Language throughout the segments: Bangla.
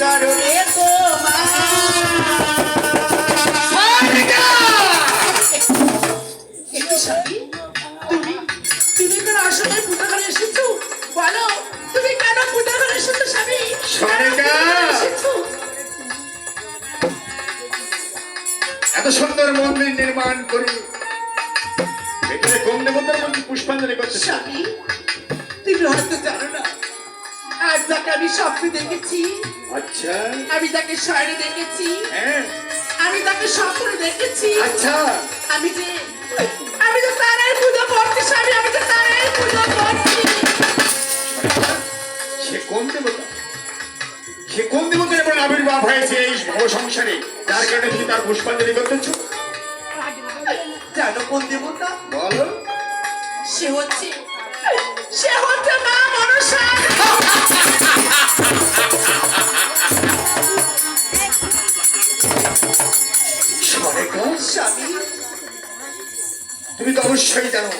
চরণে তোমার। তুমি তুমি কেন আসলে পূজা করে এসেছো? বলো তুমি কেন পূজা করে এসেছো স্বামী? এত সুন্দর মন্দির নির্মাণ করি এখানে কোন দেবতার মধ্যে পুষ্পাঞ্জলি করছে? স্বামী তুমি হয়তো জানো না, আজ যাকে আমি স্বপ্নে দেখেছি, আচ্ছা আমি তাকে স্বপ্নে দেখেছি, হ্যাঁ আমি তাকে স্বপ্নে দেখেছি। আচ্ছা আমি যে তারাই পূজা করছি স্বামী, আমি যে তারাই পূজা করছি। সে কোন দেবতা? সে কোন দেবতা এবার আবির্ভাব হয়েছে এই ভব সংসারে যার কারণে তুমি তার পুষ্পাঞ্জলি করতেছ? জানো কোন দেবতা? বলো। সে হচ্ছে মা মনসা। স্বামী তুমি তো অবশ্যই জানো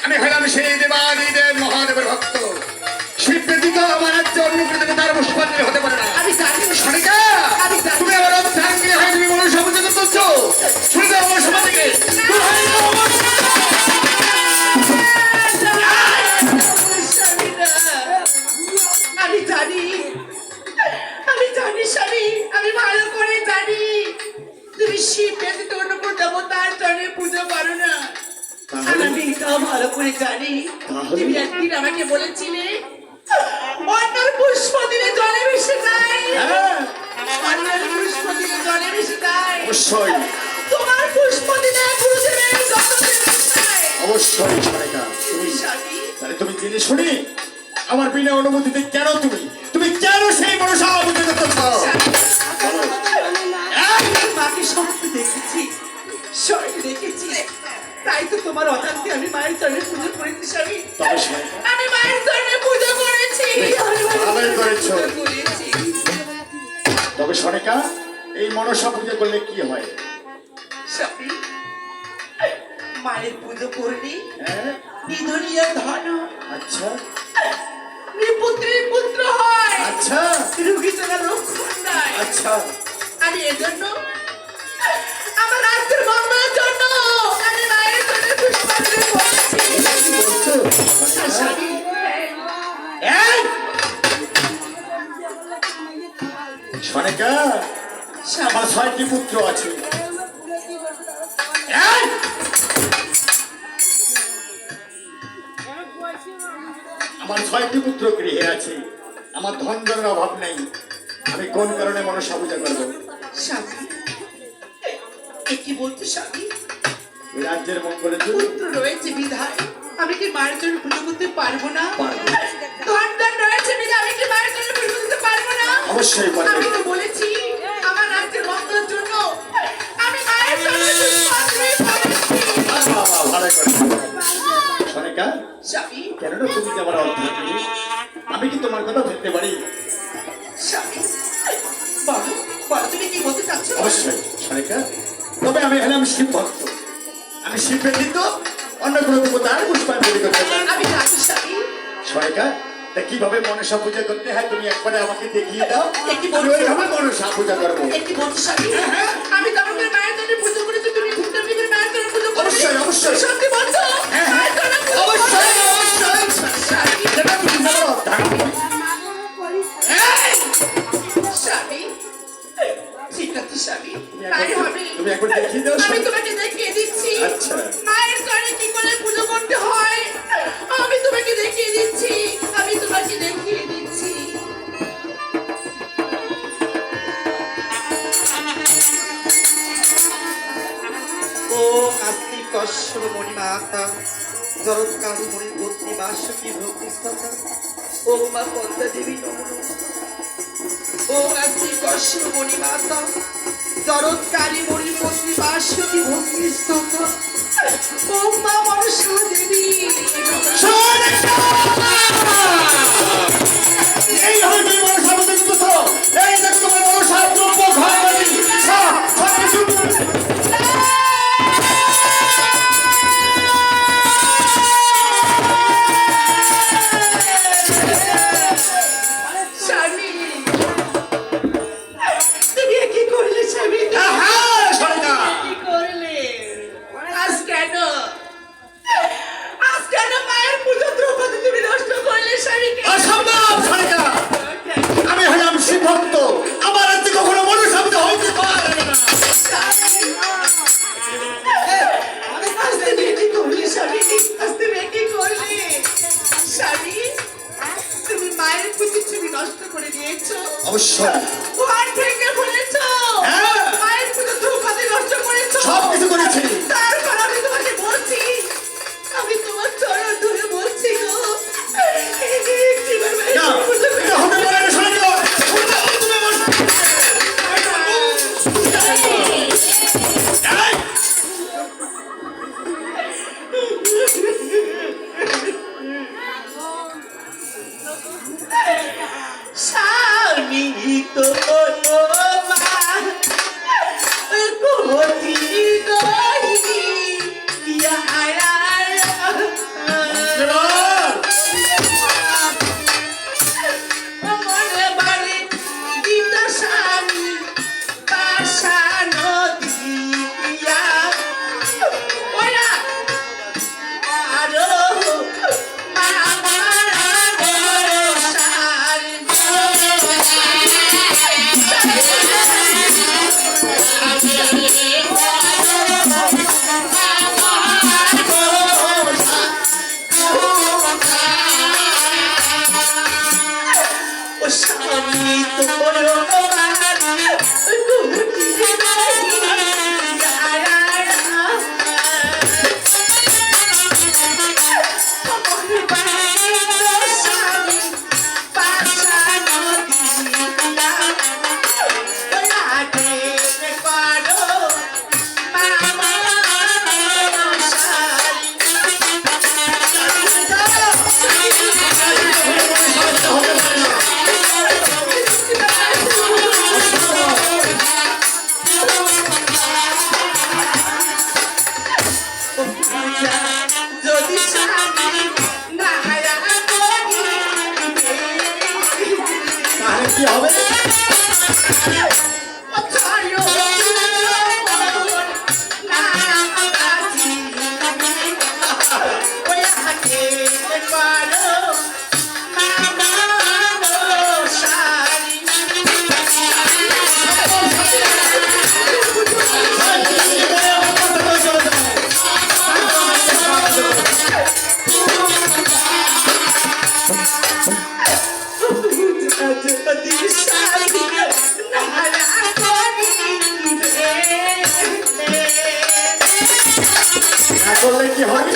আমি হলাম সেই দেবাদিদেব মহাদেবের ভক্ত। শিব ব্যতীত আমার রাজ্য অন্য কোনো দেবতার পুষ্পাঞ্জলি হতে পারে না। আমি জানি সনিকা আমি জানি। তুমি আমার অর্ধাঙ্গী হয়ে তুমি মনসা পূজা করতেছ? শুনে দাও আমার সভা থেকে আমি জানি স্বামী, আমি ভালো করে জানি তুমি শিব ব্যতীত অন্য কোনো দেবতার চরণে পুজো করো না। আমি এটাও ভালো করে জানি তুমি একদিন আমাকে বলেছিলে অন্যের পুষ্প দিলে জলে মিশে যায়, অন্যের পুষ্প দিলে জলে মিশে যায়, অবশ্যই তোমার পুষ্প দিলে গুরুদেবের যত মিশে যায়। অবশ্যই সনিকা তুমি স্বামী তাহলে তুমি জেনে শুনি আমার বিনা অনুমতিতে কেন তুমি কেন সেই মনসা পূজা করতেছ? মাকে স্বপ্নে দেখেছি, স্বপ্নে দেখেছি, তাই তো তোমার অজান্তে আমি মায়ের চরণে পুজো করেছি স্বামী। তবে সনিকা আমি মায়ের চরণে পুজো করেছি, ভালোই করেছো। করেছি। তবে সনিকা এই মনসা পূজা করলে কি হয়? স্বামী মায়ের পুজো করলে হ্যাঁ নিধনীয় ধন, আচ্ছা নিপুত্রের পুত্র হয়, আচ্ছা রোগী ছাড়া রক্ষণ নাই। আচ্ছা আমি এজন্য আমার রাজ্যের মঙ্গলের জন্য আমি মায়ের চরণে পুষ্পাঞ্জলি করেছি। কি বলছো স্বামী এই! সনিকা আমার 6টি পুত্র আছে। এই! আমার 6টি পুত্র গৃহে আছে, আমার ধন জনের অভাব নেই, আমি কোন কারণে মনসা পূজা করবো? স্বামী এ কি বলতে স্বামী? এই রাজ্যের মঙ্গলের জন্য পুত্র রয়েছে বিধায় আমি কি মায়ের জন্য পুজো করতে পারবো না? পারবো। ধন ধন রয়েছে বিধায় আমি কি মায়ের জন্য পুজো করতে পারবো না? অবশ্যই আমি পারবে। তো বলেছি আমার রাজ্যের মঙ্গলের জন্য আমি মায়ের জন্য পুষ্পাঞ্জলি করেছি। বাবা, ভালো করে। সনিকা স্বামী কেননা তুমি যে আমার অর্ধাঙ্গিনী, আমি কি তোমার কথা ধরতে পারি? স্বামী বলো বলো তুমি কি বলতে চাচ্ছ? অবশ্যই সনিকা, তবে আমি হলাম শিব ভক্ত, আমি শিব ব্যতীত অন্য কোনো দেবতার পুষ্পাঞ্জলি করতে পারি না। আমি জানি স্বামী। সনিকা তা কিভাবে মনসা পূজা করতে হয় তুমি একবারে আমাকে দেখিয়ে দাও, এ কি আমি বলছো? ওইভাবে মনসা পূজা করবো। এ কি বলছো স্বামী? আমি তোমাকে মায়ের জন্য পুজো করেছি, তুমি ঘুরতে ফিরে মায়ের জন্য পুজো করেছো? অবশ্যই, অবশ্যই। সত্যি বলছো? হ্যাঁ, হ্যাঁ। মায়ের জন্য পুজো অবশ্যই, করেছো? অবশ্যই। স্বামী যেটা তুমি আমার অর্ধাঙ্গিনী। এই! স্বামী ঠিক আছে স্বামী, তাই হবে। তুমি একবার দেখিয়ে দাও আমি সনিকা। তোমাকে দেখিয়ে দিচ্ছি আচ্ছা। মায়ের চরণে কি করে পুজো করতে হয়। আমি তোমাকে দেখিয়ে দিচ্ছি, আমি তোমাকে দেখিয়ে দিচ্ছি। ও আস্তি কশ্যপ মণিমাতা জরৎকারু মণি পত্নী বাসকি ভক্তিস্ততা ও মা পদ্মা দেবী নমঃ। ও আস্তি কশ্যপ মণিমাতা জরৎকারী মণি পত্নী বাসকি ভক্তিস্ততা ও মা মনসা দেবী নমঃ। সনিকা! এইভাবে তুমি মনসা পূজা করতেছ? এই দেখো তোমার মনসা দ্রব্য ঘর বাড়ি সব কিছু স্বামী অবশ্যই ঘর ভেঙে ফেলেছো, হ্যাঁ। মায়ের পুজো ধূপকাঠি নষ্ট করেছো, সব কিছু করেছি। তারপর আমি তোমাকে বলছি, আমি তোমার চরণ ধরে বলছি গো, একটিবার মায়ের না, পুজো এটা হতে পারে না, শোনো তো। তুমি আমার- এই! স্বামী তোমার কোটি গহি মনে বাড়ি গীত স্বামী বাসা নদিয়া ওরা আরো মামার ও স্বামী তোমার যদি স্বামী না তাহলে কি হবে? না করলে কি হবে?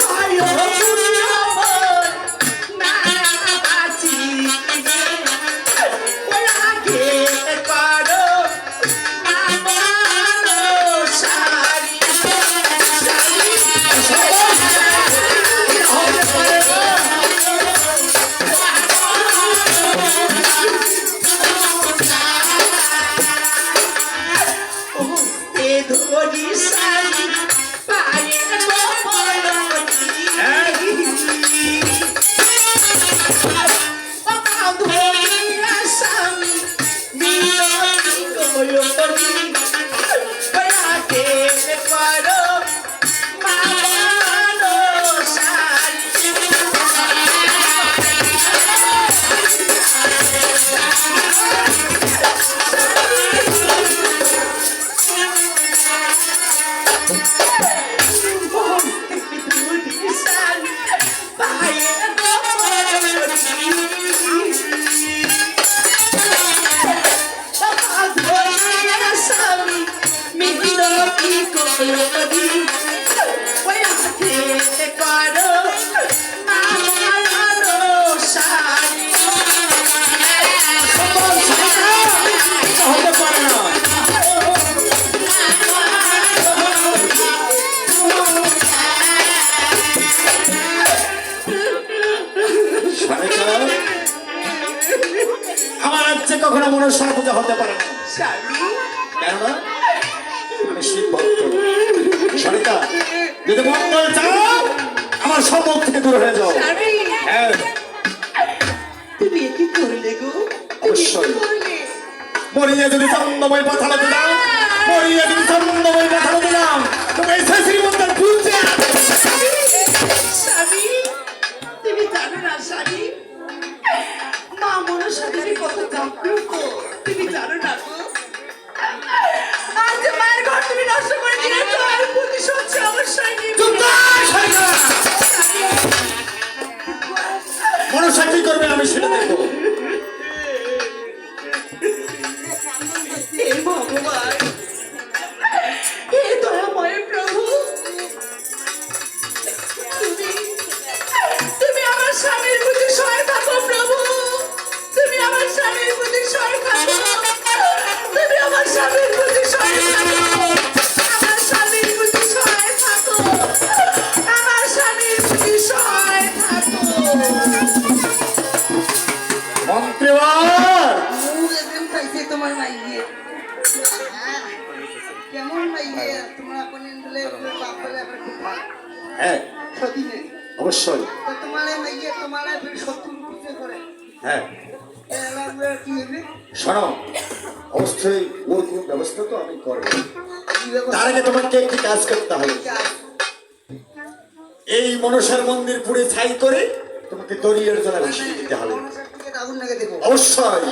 হতে পারে না। শালিকা, আমার রাজ্যে কখনো মনসা পূজা হতে পারে না। কেননা আমি শিব ভক্ত। শালিকা, যদি মঙ্গল চাও আমার সম্মুখ থেকে দূর হয়ে যাও। হ্যাঁ, তুমি কি করলে গো? অবশ্যই। মরিয়া যদি চন্দ্রময় পাথানো দিলাম, মরিয়া যদি চন্দ্রময় পাথানো দিলাম, তুমি এই শ্রীমন্দির খুঁজছে। স্বামী, তুমি জানো না স্বামী, মা মনসা দেবী কত জাগ্রত, তুমি জানো না গো? আজ মায়ের ঘর তুমি নষ্ট করে দিয়েছ, আর প্রতিশোধ সে অবশ্যই নিবে। চুপ কর, শালিকা। মনসা কি করবে আমি সেটা দেখবো। মাইয়ে কেমন মাইয়ে তোমরা কোন বলে বাপ বলে আবার কোথায় হ্যাঁ সতী নেই অবশ্যই তো তোমার মাইয়ে তোমার ফির শত্রু পুজো করে হ্যাঁ এলা কি হবে শোনো অবশ্যই ওর কোন ব্যবস্থা তো আমি করবো কি ব্যবস্থা তার আগে তোমাকে একটি কাজ করতে হবে এই মনসার মন্দির পুড়ে ছাই করে তোমাকে দরিয়ার জলে ভাসিয়ে দিতে হবে আগুন লাগে দেবো অবশ্যই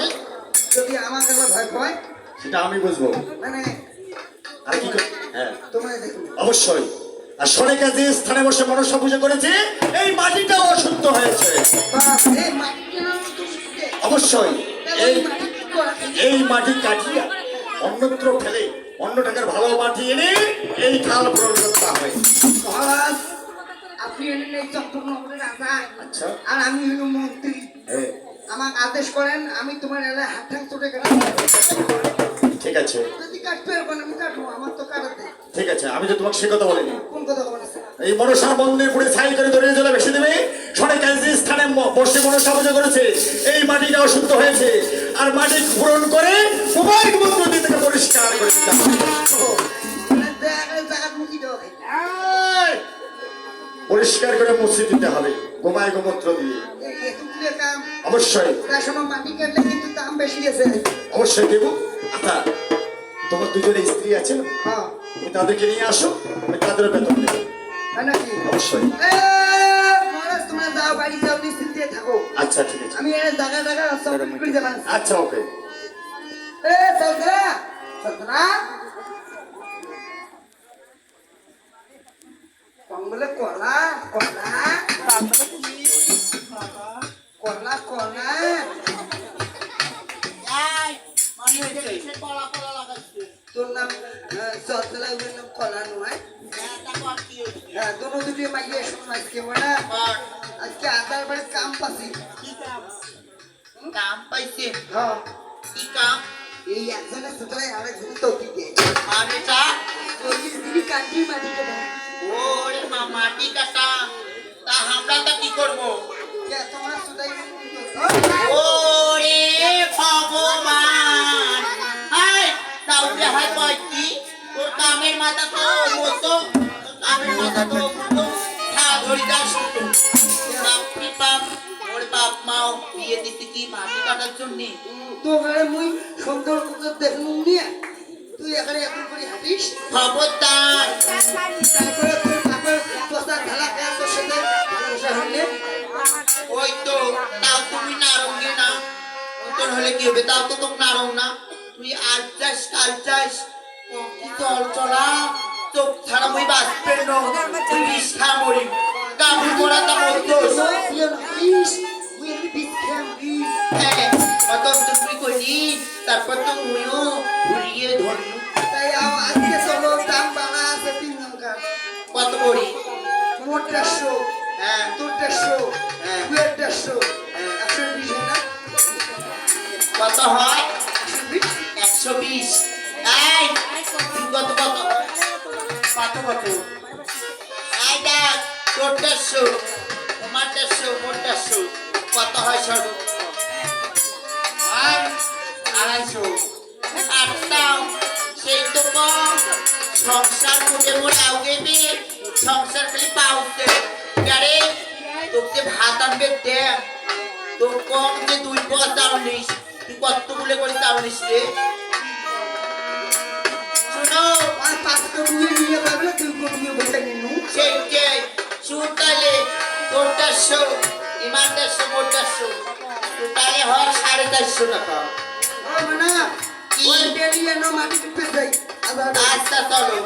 যদি আমার কাছে ভয় পায় সেটা আমি বুঝবো মানে আর কি হ্যাঁ তোমার দেখো অবশ্যই আর সরেকা যে স্থানে বসে মনসা পুজো করেছে এই মাটিটাও অশুদ্ধ হয়েছে বাপ রে মাটি কেন তো শিখতে অবশ্যই এই এই মাটি কি করা এই মাটি কাটিয়া অন্যত্র ফেলে অন্য টাকার ভালো মাটি এনে এই খাল পূরণ করতে হবে মহারাজ আপনি হলেন এই চট্টগ্রামের রাজা আচ্ছা আর আমি হলো মন্ত্রী হ্যাঁ আমাকে আদেশ করেন আমি তোমার এলাকায় হাত ঠাং চটে কেটে ঠিক আছে যদি কাটতে পারবো না আমি কাটবো আমার তো কাটাতে ঠিক আছে আমি তো তোমাকে সে কথা বলিনি কোন কথা বলেছে এই মনসার মন্দির পুড়ে ছাই করে দরিয়া জলে ভেসে দেবে সরেকা যে স্থানে বসে মনসা পুজো করেছে এই মাটিটা অশুদ্ধ হয়েছে আর মাটি পূরণ করে মোবাইল মন্ত্র দিয়ে তাকে পরিষ্কার করে দিতে হবে মানে জায়গা মুখি দেওয়া খাই এই, পরিষ্কার করে মুছে দিতে হবে গোমায় গোমূত্র দিয়ে এতগুলো কাম অবশ্যই তার সময় মাটি কাটলে কিন্তু দাম বেশি গেছে অবশ্যই দেবো আচ্ছা তোমার দুজনে স্ত্রী আছে না হ্যাঁ তুমি তাদেরকে নিয়ে আসো আমি তাদের বেতন দেবো হয় নাকি অবশ্যই মহারাজ তোমরা যাও বাড়ি যাও নিশ্চিন্তে থাকো আচ্ছা ঠিক আছে আমি এর জায়গা সব করে যাবেন আচ্ছা ওকে সলতরা সলতরা বলে কলা কলা কলা কলা তোর নাম সলতরা ওর নাম কলা নয় হ্যাঁ দুটো দুটি মাইয়ে শোন আজকে বলা আজকে আধার বাড়ি কাম পাচ্ছি কাম পাইছে হ্যাঁ কি কাম এই একজনের সুতরাং আরেকজন তৌকি দেয় আরে চা চল্লিশ দিনই কান্ট্রি মাটিকে দেয় ওরে মা মাটি কাটা তা আমরা তা কি করব কে তোমার সুতাই ওরে ভগবান হাই তাহলে হাই কইছি তোর কামের মাথা তো মতো কামের মাথা তো ধরি দাস বাপরি বাপ ওর বাপ মাও বিয়ে দিতে কি মাটি কাটার জন্য তোরে মুই সুন্দর করে দেখনু নিয়ে তুই এখানে এখন করে হাঁটিস খবরদার তারপরে তোর বাপের তোতা ঢালা খেয়ে তোর সাথে ভালোবাসা হলে ওই তো তাও তুমি নারঙ্গে না তোর হলে কি হবে তাও তো তোকে নারং না তুই আজ চাস কাল চাস কি চল চলা চোখ ছাড়া মই বাঁচবেন না তুই বিষ খা মরি কামড় করা তা মরতোস প্লিজ উই এর বিট ক্যাম প্লিজ হ্যাঁ অত তুই কইলি তারপর তো মুইও ঘুরিয়ে ধরলু তাই আজকে চলো দাম বাড়া আছে 3 নম্বর কত করি মোট 150 হ্যাঁ তোর 150 হ্যাঁ। তুই 150 120 না কত হয় 120 120 এই তুই কত কত কত কত এই দেখ তোর 150 তোমার 150 মোট 150 কত হয় সরু আর 250 আর তাও সেই তো কম সংসার মুখে মোড়ে আউগেবি সংসার খালি পাউতে আরে তোকে ভাত আনবে দেখ তোর কম যে 2 পয়সা চাউনিস তুই কতগুলো করে চাউনিস রে শুনো আর 5 কোটি নিয়ে পারবে 2 কোটি বসে নিনু সেই যে শুনতালে তোর 150 ইমান 150 মোট 150 তাহলে হয় 450 টাকা ও মানা কি? ওই ডেলিয়ে নো মাটি টিপে যাই আবার আচ্ছা চলো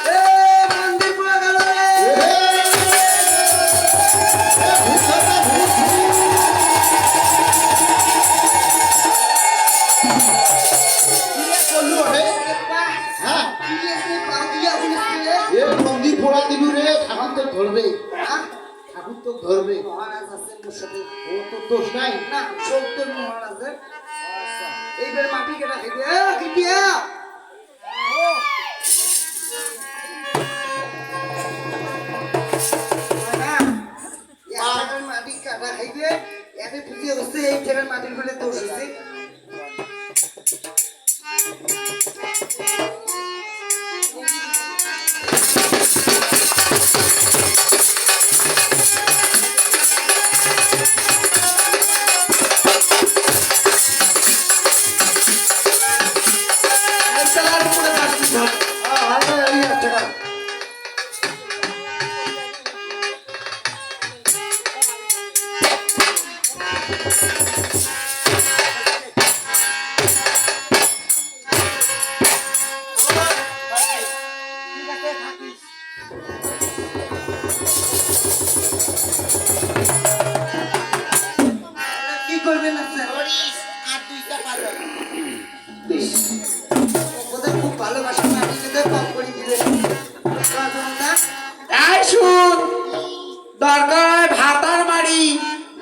এ মন্দির পুরো গেল রে হ্যাঁ কি এসে পাউদিয়া বলেছিলে এ মন্দির পোড়া দিলু রে ঠাকুর তো ধরবে হ্যাঁ ঠাকুর তো ধরবে মহারাজ আছেন মোর সাথে ও তো দোষ নাই না সত্যের মহারাজের এইবার কেটা খাইবে কিটিয়া মাটি কাটা খাইবে এতে পুজো হচ্ছে এই ঠেকার মাটির ফেলে দোষ হচ্ছে কি করবেন আপনার ধরিস আর দুইটা পারো ওদের খুব ভালোবাসা মাটি যেতে কম করে দিলেন এই শুন দরকার ভাতার মারি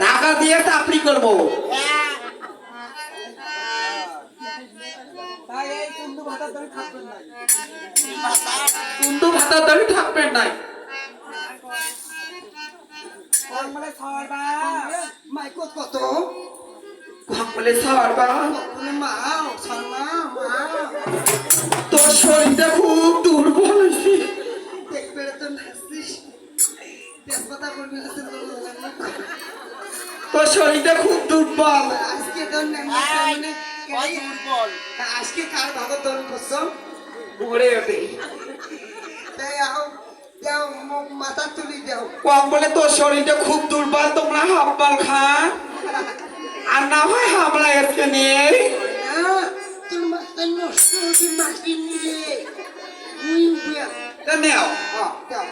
ঢাকা দিয়ে চাপড়ি করবো কিন্তু ভাতার দাঁড়ি থাকবেন নাই মাইকত কত বলে ছাড়বা মাও শর্মা মা তোর শরীরটা খুব দুর্বল হয়েছে দেখবে তো নাচিস তেজপাতা করবি তোর শরীরটা খুব দুর্বল আজকে তোর দুর্বল আজকে কার ভাগত তোর করছো ঘুরে ওঠে তাই আও যাও মাথা তুলি যাও কম বলে তোর শরীরটা খুব দুর্বল তোমরা হাব্বাল খা আর না হয় হামলা আজকে নিয়ে তোর মাথা নষ্ট তুই মাটি নিলে উই উইয়া তা নেও যাও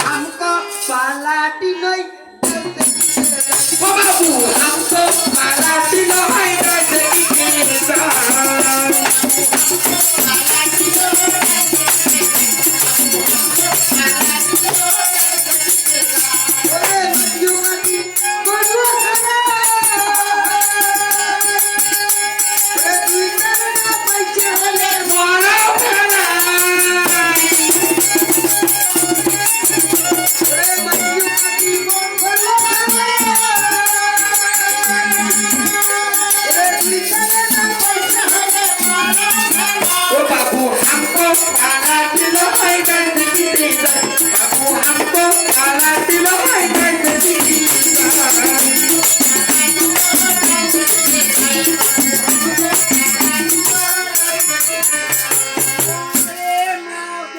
हमको पालाटी नहीं বাবু